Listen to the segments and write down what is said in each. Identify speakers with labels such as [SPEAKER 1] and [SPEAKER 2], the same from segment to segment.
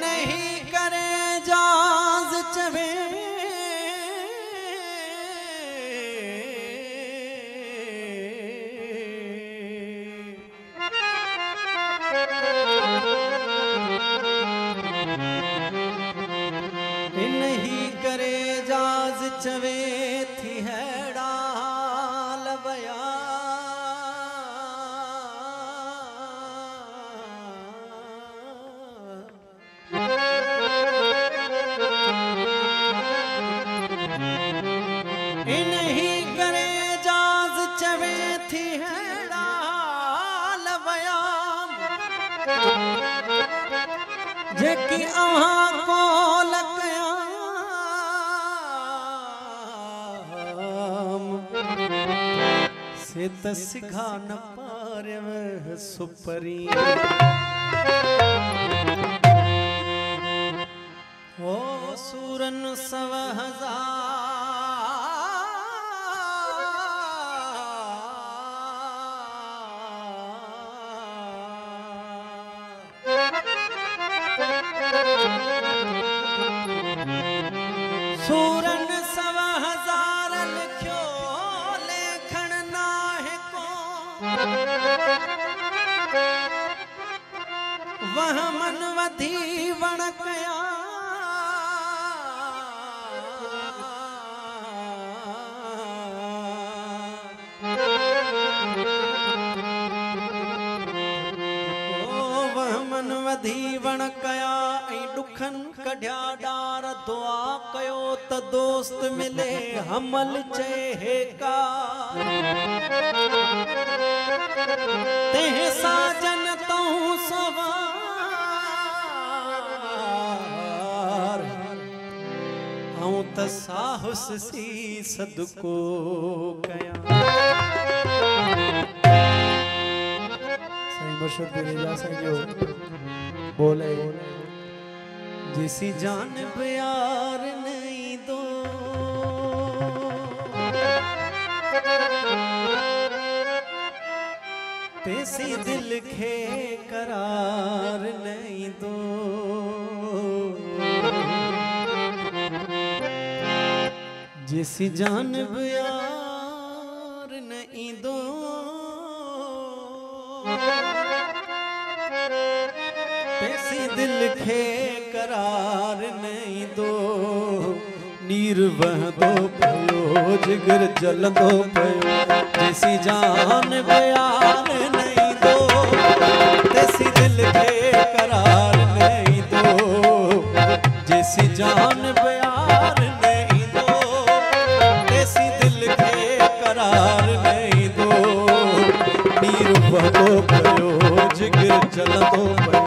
[SPEAKER 1] नहीं करे जाज चवे नहीं करे जाज चवे थी हैड़ा लवया नहीं करे जाज चवे थी हैड़ा लवया जेकी अहां को से तसिखा न पारव सुपरी ओ सूरन 100,000 सूरन 100,000 लिखियो लेखन नाहे को वह मन वधी वणकया वधी वण कया दुखन कढ़िया डार दुआ कयो त दोस्त मिले हमल चे का ते साजन तू सवार आऊं त साहस सी सदको कया मुर्शिद बिरजा सिंह जो बोले जिसी जान प्यार नहीं दो तेसी दिल खे करार नहीं दो जिसी जान प्यार नहीं दो तेसी दिल खे करार नहीं दो नीर वह दो पयो जिगर जल दो पयो जैसी जान प्यार नहीं दो तेसी दिल खे करार नहीं दो जैसी जान प्यार नहीं दो तेसी दिल खे करार नहीं दो नीर वह दो पयो जिगर जल दो पयो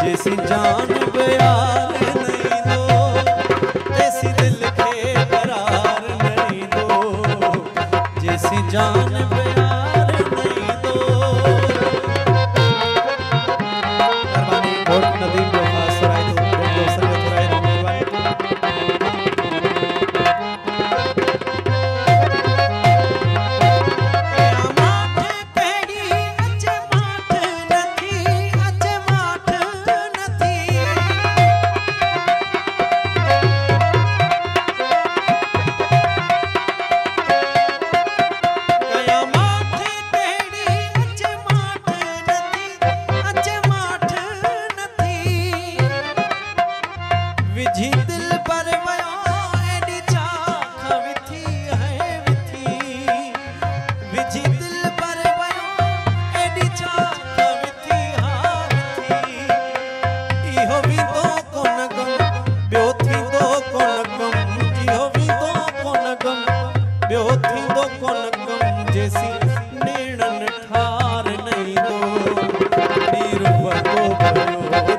[SPEAKER 1] जैसी जान प्यार नहीं दो जैसी दिल के करार नहीं दो जैसी जान प्यार नहीं दो मेहरबानी कोट नदीम को खास सुनाई दो दो संगत राय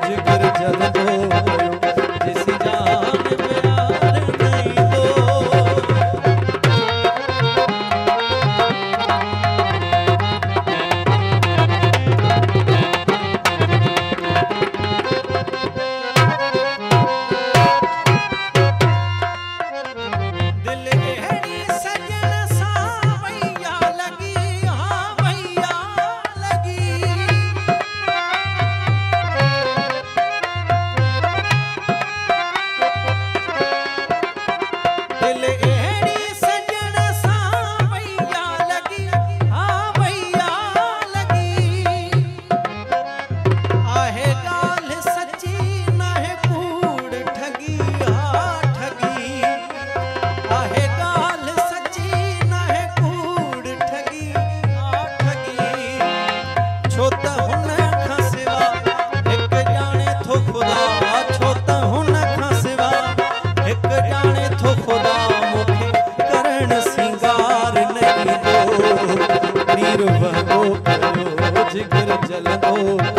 [SPEAKER 1] जिगर जल दो जैसी जान प्यार जाने थो खुदा मुखे करण सिंगार नहीं दो नीर वगो कयो जिगर जलंदो